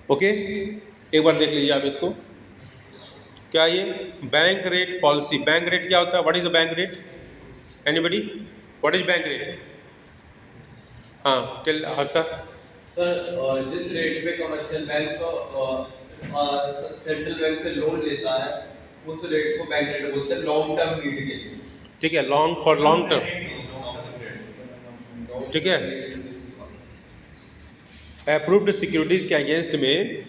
Okay, एक बार देख लीजिए आप इसको। क्या ये bank rate policy, bank rate क्या होता है? What is the bank rate? Anybody, what is bank rate? हाँ टेल हर्षा। सर जिस रेट पे कमर्शियल बैंक सेंट्रल बैंक से लोन लेता है उस रेट को बैंक रेट बोलते हैं लॉन्ग टर्म नीड के लिए। ठीक है, लॉन्ग फॉर लॉन्ग टर्म। ठीक है, अप्रूव्ड सिक्योरिटीज के अगेंस्ट में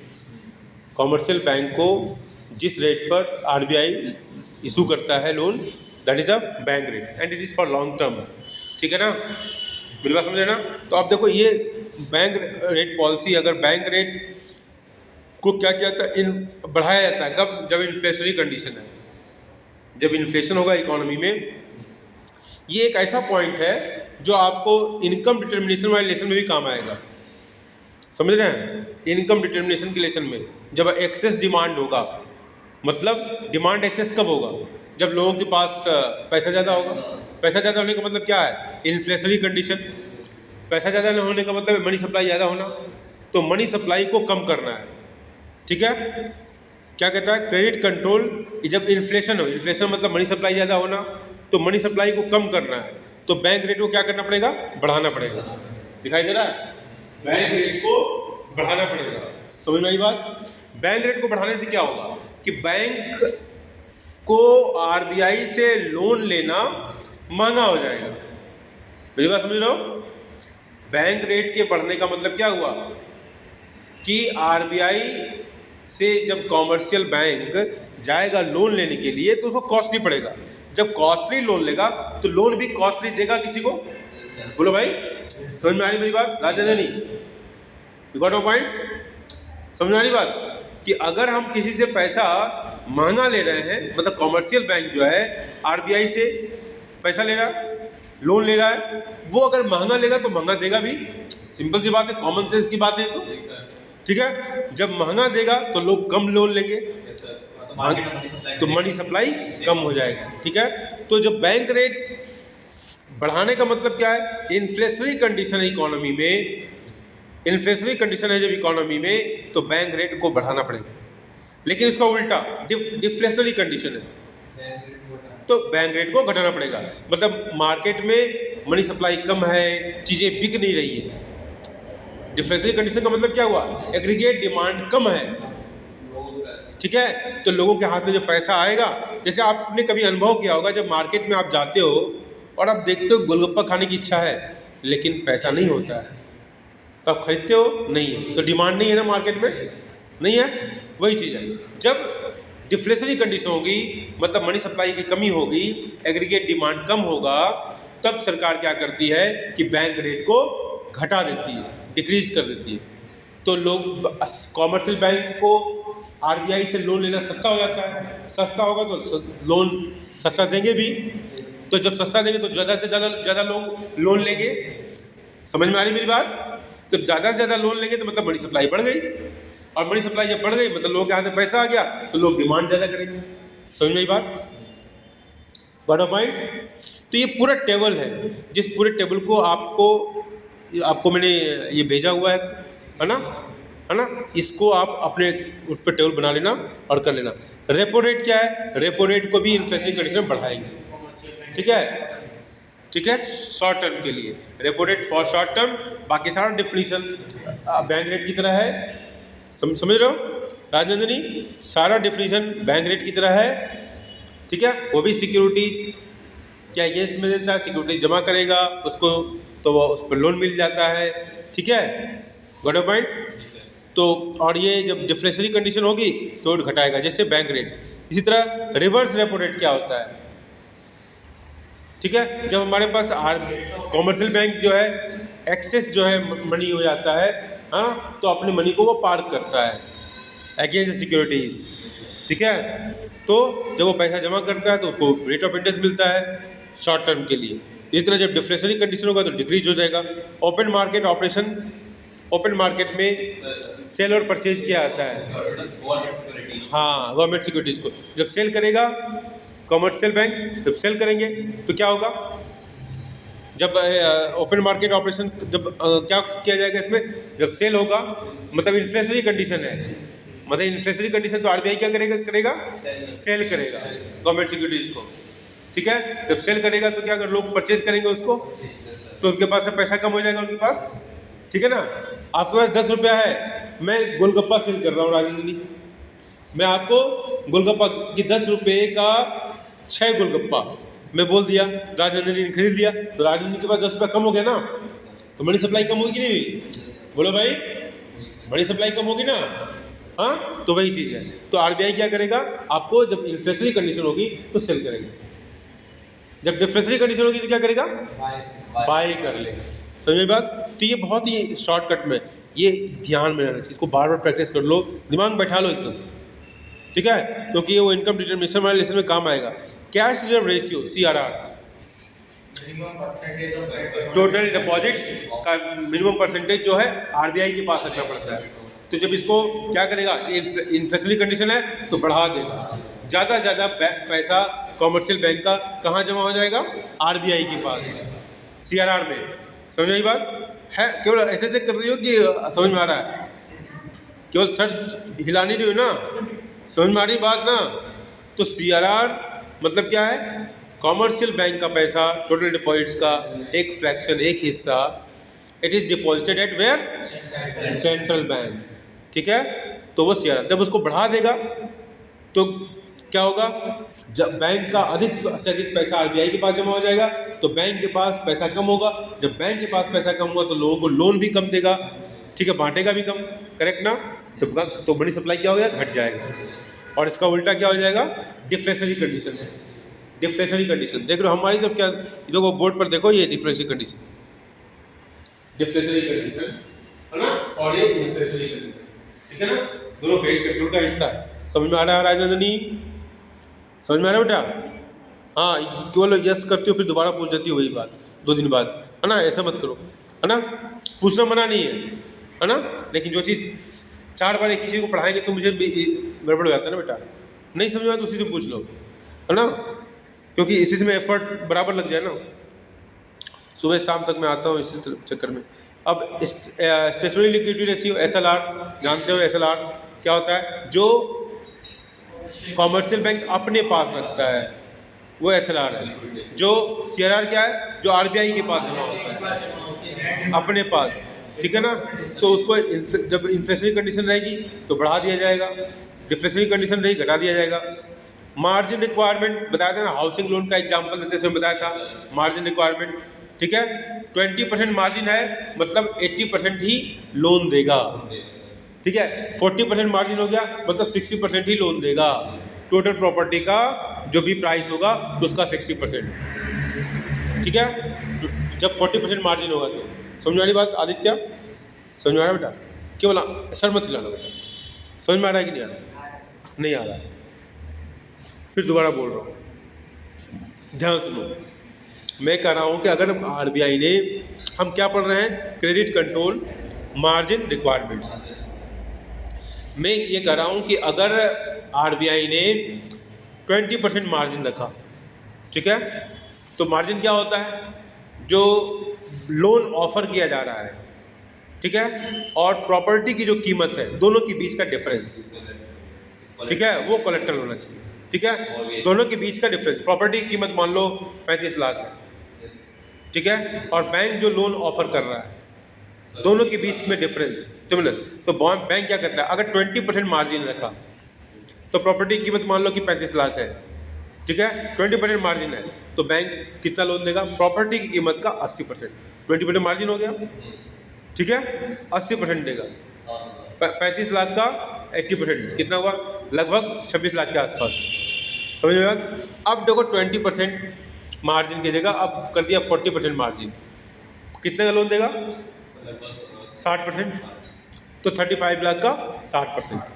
कॉमर्शियल बैंक को जिस रेट पर आरबीआई इशू करता है loan, that is the bank rate and it is for long term. ठीक है ना, मेरी बात समझे ना? तो आप देखो ये बैंक रेट पॉलिसी, अगर बैंक रेट को क्या किया जाता है, बढ़ाया जाता है कब? जब इन्फ्लेशनरी कंडीशन है, जब इन्फ्लेशन होगा इकोनॉमी में। ये एक ऐसा पॉइंट है जो आपको इनकम डिटर्मिनेशन वाले लेसन में भी काम आएगा, समझ रहे हैं? इनकम डिटर्मिनेशन के लेसन में जब एक्सेस डिमांड होगा, मतलब डिमांड एक्सेस कब होगा? जब लोगों के पास पैसा ज़्यादा होगा। पैसा ज़्यादा होने का मतलब क्या है? Inflationary condition. पैसा ज़्यादा होने का मतलब मनी सप्लाई ज़्यादा होना। तो मनी सप्लाई को कम करना है। ठीक है, क्या कहता है? Credit control. जब इन्फ्लेशन हो, इन्फ्लेशन मतलब मनी सप्लाई ज़्यादा होना, तो मनी सप्लाई को कम करना है तो बैंक रेट को क्या करना पड़ेगा? बढ़ाना पड़ेगा। दिखाई दे रहा है? बैंक रेट को बढ़ाना पड़ेगा। समझ में आई बात? बैंक रेट को बढ़ाने से क्या होगा कि बैंक को आरबीआई से लोन लेना महंगा हो जाएगा। मेरी बात समझ रहे हो? बैंक रेट के बढ़ने का मतलब क्या हुआ कि आरबीआई से जब कॉमर्शियल बैंक जाएगा लोन लेने के लिए तो उसको कॉस्टली पड़ेगा। जब कॉस्टली लोन लेगा तो लोन भी कॉस्टली देगा किसी को। बोलो भाई, समझ में आ रही मेरी बात? राजेंद्र नहीं, यू गॉट माय पॉइंट? समझ में आ रही बात कि अगर हम किसी से पैसा महंगा ले रहे हैं, मतलब कॉमर्शियल बैंक जो है आरबीआई से पैसा ले रहा है, लोन ले रहा है, वो अगर महंगा लेगा तो महंगा देगा भी। सिंपल सी बात है, कॉमन सेंस की बात है। तो ठीक है, जब महंगा देगा तो लोग कम लोन लेंगे तो मनी सप्लाई कम हो जाएगा। ठीक है, तो जब बैंक रेट बढ़ाने का मतलब क्या है? इन्फ्लेशनरी कंडीशन है इकोनॉमी में, इन्फ्लेशनरी कंडीशन है जब इकोनॉमी में तो बैंक रेट को बढ़ाना पड़ेगा। लेकिन इसका उल्टा डिफ्लेशनरी कंडीशन है तो बैंक रेट को घटाना पड़ेगा। मतलब मार्केट में मनी सप्लाई कम है, चीज़ें बिक नहीं रही है। डिफ्लेशनरी कंडीशन का मतलब क्या हुआ? एग्रीगेट डिमांड कम है। ठीक है, तो लोगों के हाथ में जब पैसा आएगा, जैसे आपने कभी अनुभव किया होगा जब मार्केट में आप जाते हो और आप देखते हो गोलगप्पा खाने की इच्छा है लेकिन पैसा नहीं होता है, तो आप खरीदते हो? नहीं है, तो डिमांड नहीं है ना मार्केट में, नहीं है। वही चीज़ है, जब डिफ्लेशनरी कंडीशन होगी मतलब मनी सप्लाई की कमी होगी, एग्रीगेट डिमांड कम होगा, तब सरकार क्या करती है कि बैंक रेट को घटा देती है, डिक्रीज कर देती है। तो लोग कॉमर्शियल बैंक को आरबीआई से लोन लेना सस्ता हो जाता है। सस्ता होगा तो लोन सस्ता देंगे भी, तो जब सस्ता देंगे तो ज़्यादा से ज़्यादा लोग लोन लेंगे। समझ में आ रही मेरी बात? जब ज़्यादा से ज़्यादा लोन लेंगे तो मतलब मनी सप्लाई बढ़ गई, और मनी सप्लाई जब बढ़ गई मतलब लोगों के हाथ में पैसा आ गया तो लोग डिमांड ज़्यादा करेंगे। समझ में आई बात? बड़ा पॉइंट। तो ये पूरा टेबल है, जिस पूरे टेबल को आपको मैंने ये भेजा हुआ है ना? इसको आप अपने उस पर टेबल बना लेना और कर लेना। रेपो रेट क्या है? रेपो रेट को भी इन्फ्लेशनरी कंडीशन में बढ़ाएंगे। ठीक है, ठीक है, शॉर्ट टर्म के लिए repo rate for short term, बाकी सारा डिफिनीशन बैंक रेट की तरह है। समझ रहे हो राजेंद्रनी? सारा डिफिनीशन बैंक रेट की तरह है। ठीक है, वो भी सिक्योरिटीज के अगेंस्ट में देता है, सिक्योरिटीज जमा करेगा उसको तो वो उस पर लोन मिल जाता है। ठीक है, गॉट अ पॉइंट? तो और ये जब डिफ्लेशनरी कंडीशन होगी तो घटाएगा, जैसे बैंक रेट। इसी तरह रिवर्स रेपो रेट क्या होता है? ठीक है, जब हमारे पास कॉमर्शियल बैंक जो है एक्सेस जो है मनी हो जाता है, हाँ, तो अपने मनी को वो पार्क करता है अगेंस्ट सिक्योरिटीज। ठीक है, तो जब वो पैसा जमा करता है तो उसको रेट ऑफ इंटरेस्ट मिलता है शॉर्ट टर्म के लिए। इसी तरह जब डिफ्लेशनरी कंडीशन होगा तो डिक्रीज हो जाएगा। Open market operation, open market में सेल और परचेज किया जाता है। हाँ, गवर्नमेंट सिक्योरिटीज़ को जब सेल करेगा कॉमर्शियल बैंक, जब सेल करेंगे तो क्या होगा? जब ओपन मार्केट ऑपरेशन जब क्या किया जाएगा इसमें, जब सेल होगा मतलब इन्फ्लेशनरी कंडीशन है, मतलब इन्फ्लेशनरी कंडीशन तो आरबीआई क्या करेगा सेल करेगा गवर्नमेंट सिक्योरिटीज को, ठीक है। जब सेल करेगा तो क्या लोग परचेज करेंगे उसको, तो उनके पास से पैसा कम हो जाएगा उनके पास, ठीक है ना। आपके पास 10 रुपया है, मैं गोलगप्पा सेल कर रहा हूँ राजेंद्र, मैं आपको गोलगप्पा की 10 रुपये का 6 गोलगप्पा मैं बोल दिया, राजेंद्र ने खरीद लिया, तो राजेंद्र के पास 10 रुपया कम हो गया ना, तो मनी सप्लाई कम होगी कि नहीं हुई, बोलो भाई, मनी सप्लाई कम होगी ना, हाँ। तो वही चीज़ है, तो आरबीआई क्या करेगा, आपको जब इन्फ्लेशनरी कंडीशन होगी तो सेल करेगा, जब डिफ्लेशनरी कंडीशन होगी तो क्या करेगा, बाय कर लेगा। समझ में बात। तो ये बहुत ही शॉर्टकट में, ये ध्यान में रहना चाहिए, इसको बार बार प्रैक्टिस कर लो, दिमाग में बैठा लो एकदम, ठीक है, क्योंकि ये वो इनकम डिटरमिनेशन वाले लेसन में काम आएगा। Cash reserve ratio CRR, total deposit का मिनिमम परसेंटेज जो है आरबीआई के पास रखना पड़ता है। तो जब इसको क्या करेगा, इन्फ्लेशनरी कंडीशन है तो बढ़ा देगा, ज़्यादा ज़्यादा पैसा कॉमर्शियल बैंक का कहाँ जमा हो जाएगा, आरबीआई के पास CRR में। समझ आई बात है, केवल ऐसे से कर रही हो कि समझ में आ रहा है, केवल सर हिलानी नहीं हो ना, समझ में आ रही बात ना। तो CRR मतलब क्या है, कॉमर्शियल बैंक का पैसा टोटल डिपॉजिट्स का एक फ्रैक्शन, एक हिस्सा, it is deposited at where, central bank, ठीक है। तो वो CRR जब उसको बढ़ा देगा तो क्या होगा, जब बैंक का अधिक से अधिक पैसा आरबीआई के पास जमा हो जाएगा तो बैंक के पास पैसा कम होगा, जब बैंक के पास पैसा कम हुआ तो लोगों को लोन भी कम देगा, ठीक है, बांटेगा भी कम, करेक्ट ना। तो मनी सप्लाई क्या हो गया, घट जाएगा, और इसका उल्टा क्या हो जाएगा, डिफ्लेशनरी कंडीशन है। डिफ्लेशनरी कंडीशन देख लो हमारी, तो क्या देखो बोर्ड पर देखो, ये डिफ्लेशनरी कंडीशन, डिफ्लेशनरी कंडीशन है ना, और ये डिफ्लेशनरी कंडीशन, ठीक है ना, दोनों क्रेडिट कंट्रोल का हिस्सा है। समझ में आ रहा है राजनंदनी, समझ में आ रहा है बेटा, हाँ। केवल यस करती हो फिर दोबारा पूछ देती हो वही बात 2 दिन बाद, है ना, ऐसा मत करो, है ना, पूछना मना नहीं है ना, लेकिन जो चीज़ 4 बार एक ही चीज़ को पढ़ाएंगे तो मुझे गड़बड़ हो जाता है ना बेटा, नहीं समझ में आया तो उसी से पूछ लो, है ना, क्योंकि इसी में एफर्ट बराबर लग जाए ना। सुबह शाम तक मैं आता हूँ इसी चक्कर में। अब स्टेचुटरी लिक्विडिटी रेशियो SLR, जानते हो SLR क्या होता है, जो कॉमर्शियल बैंक अपने पास रखता है वो SLR है। जो CRR क्या है, जो आरबीआई के पास जमा होता है अपने पास, ठीक है ना। तो उसको जब इन्फ्लेशनरी कंडीशन रहेगी तो बढ़ा दिया जाएगा, डिफ्लेशनरी कंडीशन रहेगी घटा दिया जाएगा। मार्जिन रिक्वायरमेंट बताया था ना, हाउसिंग लोन का एग्जांपल देते समय बताया था मार्जिन रिक्वायरमेंट, ठीक है। 20% मार्जिन है मतलब 80% ही लोन देगा, ठीक है। 40% मार्जिन हो गया मतलब 60% ही लोन देगा, टोटल प्रॉपर्टी का जो भी प्राइस होगा उसका 60%, ठीक है। जब 40% मार्जिन होगा तो समझ में आ रही बात आदित्य, समझ में आ रहा है बेटा, केवल सर मत हिलाना बेटा, समझ में आ रहा है कि नहीं आ रहा, नहीं आ रहा है, फिर दोबारा बोल रहा हूँ, ध्यान सुनो। मैं कह रहा हूँ कि अगर आरबीआई ने, हम क्या पढ़ रहे हैं, क्रेडिट कंट्रोल मार्जिन रिक्वायरमेंट्स, मैं ये कह रहा हूँ कि अगर आरबीआई ने 20% मार्जिन रखा, ठीक है, तो मार्जिन क्या होता है, जो लोन ऑफर किया जा रहा है, ठीक है, और प्रॉपर्टी की जो कीमत है दोनों के बीच का डिफरेंस, ठीक है, वो कोलेक्टर होना चाहिए, ठीक है। दोनों के बीच का डिफरेंस, प्रॉपर्टी की कीमत मान लो 35 लाख है, ठीक है, और बैंक जो लोन ऑफर कर रहा है, दोनों के बीच में डिफरेंस, तो बैंक क्या करता है, अगर 20% मार्जिन रखा तो प्रॉपर्टी की कीमत मान लो कि 35 लाख है, ठीक है, 20% मार्जिन है, तो बैंक कितना लोन देगा, प्रॉपर्टी की कीमत का 80%, 20% मार्जिन हो गया, ठीक है, 80% देगा, 35 लाख का 80% कितना हुआ, लगभग 26 लाख के आसपास, समझ में आया। अब देखो 20% मार्जिन की जगह अब कर दिया 40% मार्जिन, कितने का लोन देगा, 60%, तो 35 लाख का 60%,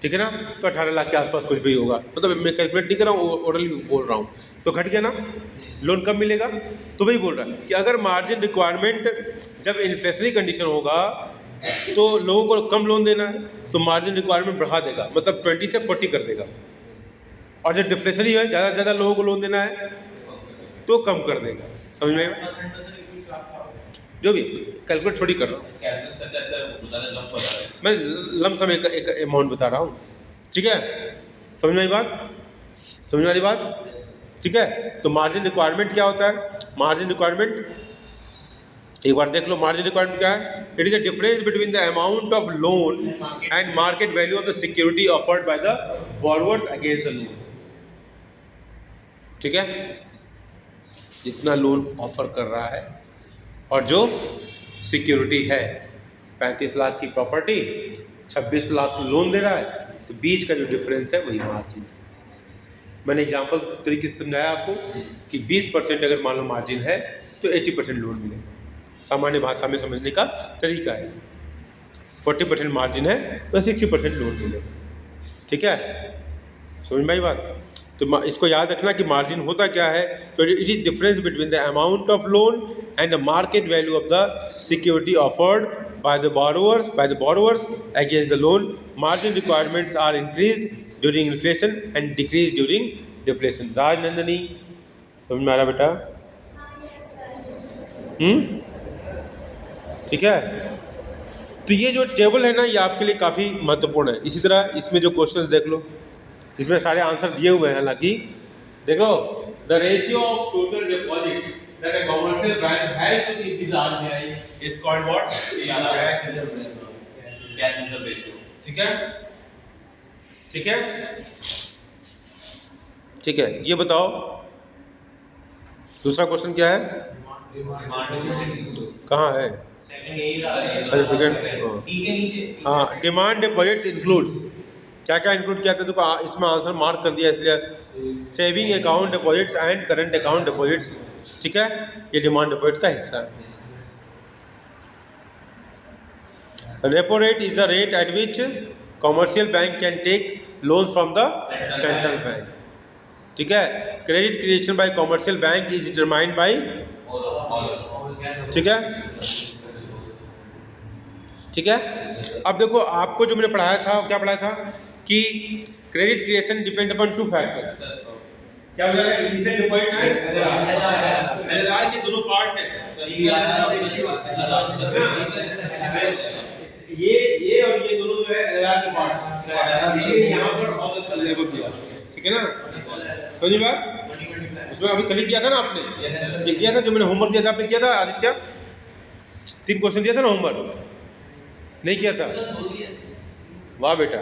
ठीक है ना, तो 18 लाख के आसपास कुछ भी होगा, मतलब मैं कैलकुलेट नहीं कर रहा हूँ, ओरली बोल रहा हूँ, तो घट गया ना, लोन कब मिलेगा, तो वही बोल रहा है कि अगर मार्जिन रिक्वायरमेंट जब इन्फ्लेशनरी कंडीशन होगा तो लोगों को कम लोन देना है तो मार्जिन रिक्वायरमेंट बढ़ा देगा, मतलब 20 से 40 कर देगा, और जब डिफ्लेशनरी है ज़्यादा से ज़्यादा लोगों को लोन देना है तो कम कर देगा। समझ में आया? जो भी कैलकुलेट थोड़ी कर रहा हूँ मैं, लमसम एक अमाउंट बता रहा हूँ, ठीक है? समझ में आई बात? समझ वाली बात? ठीक है। तो मार्जिन रिक्वायरमेंट क्या होता है? मार्जिन रिक्वायरमेंट एक बार देख लो, मार्जिन रिक्वायरमेंट क्या है? It is the difference between the amount of loan and market value of the security offered by the borrowers against the loan. ठीक है, जितना लोन ऑफर कर रहा है और जो सिक्योरिटी है, 35 लाख की प्रॉपर्टी 26 लाख लोन दे रहा है, तो बीच का जो डिफरेंस है वही मार्जिन। मैंने एग्जांपल तरीके से समझाया आपको कि 20% अगर मान लो मार्जिन है तो 80% लोन मिलेगा। सामान्य भाषा में समझने का तरीका है। 40% मार्जिन है तो 60% लोन मिलेगा। ठीक है, समझ में आई बात? तो इसको याद रखना कि मार्जिन होता क्या है, तो it is difference between the amount of loan and the market value of the security offered by the borrowers against the loan. Margin requirements are increased during inflation and decrease during deflation. Rajnandini, समझ में आ रहा बेटा? ठीक है। तो ये जो table है ना, ये आपके लिए काफ़ी महत्वपूर्ण है। इसी तरह इसमें जो क्वेश्चंस देख लो, इसमें सारे आंसर दिए हुए हैं। हालांकि देख लो, the ratio of total deposits that a commercial bank has to keep with RBI is called what? Cash reserve ratio. ठीक है, ठीक है, ठीक है। ये बताओ दूसरा क्वेश्चन क्या है? कहाँ है? अच्छा, सेकंड। हाँ, डिमांड डिपॉजिट्स इंक्लूड्स, क्या क्या इंक्लूड किया था? तो इसमें आंसर मार्क कर दिया, इसलिए saving account deposits and current account deposits. ठीक है, ये डिमांड डिपॉजिट्स का हिस्सा है। Repo rate is the rate at which commercial bank can take loan from the central bank. ठीक है, credit creation by commercial bank is determined by, ठीक है, ठीक है। अब देखो, आपको जो मैंने पढ़ाया था, क्या पढ़ाया था कि credit creation depend upon 2 factors. क्या बताया? इनिशियल डिपॉजिट एंड एलआर के दोनों पार्ट हैं। ये और ये दोनों जो है एलआर के पार्ट हैं। इसलिए यहां पर ऑल द लेवल दिया, ठीक है ना? समझिए बात? उसमें अभी कल किया था ना आपने, ये किया था जो मैंने होमवर्क दिया था, आपने किया था आदित्य? 3 क्वेश्चन दिया था ना होमवर्क, नहीं किया था? वाह बेटा,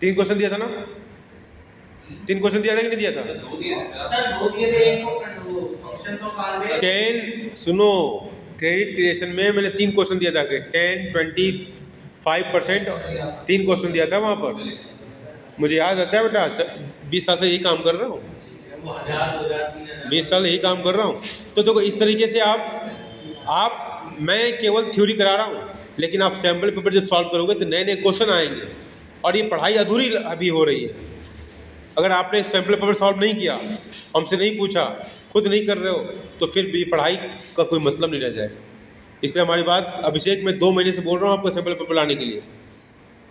3 क्वेश्चन दिया था ना? 3 क्वेश्चन दिया था कि नहीं दिया था? सर 2 दिए थे, एक तो फंक्शंस ऑफ आरबीआई। 10 सुनो, क्रेडिट क्रिएशन में मैंने 3 क्वेश्चन दिया था, 10, 25% 3 क्वेश्चन दिया था वहाँ पर। मुझे याद आता है बेटा, 20 साल से यही काम कर रहा हूँ, 20 साल यही काम कर रहा हूँ। तो देखो, इस तरीके से आप मैं केवल थ्योरी करा रहा हूँ, लेकिन आप सैम्पल पेपर जब सॉल्व करोगे तो नए नए क्वेश्चन आएंगे, और ये पढ़ाई अधूरी अभी हो रही है। अगर आपने सैम्पल पेपर सॉल्व नहीं किया, हमसे नहीं पूछा, खुद नहीं कर रहे हो, तो फिर भी पढ़ाई का कोई मतलब नहीं रह जाएगा। इसलिए हमारी बात, अभिषेक, मैं 2 महीने से बोल रहा हूँ आपको सैम्पल पेपर लाने के लिए।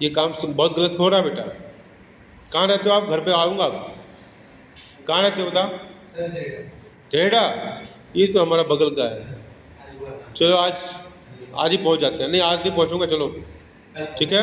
ये काम बहुत गलत हो रहा है बेटा। कहाँ रहते हो आप? घर पे आऊँगा। कहाँ रहते हो बताओ? जेड़ा, ये तो हमारा बगल का है। चलो आज ही पहुँच जाते हैं। नहीं, आज नहीं पहुँचूँगा, चलो ठीक है।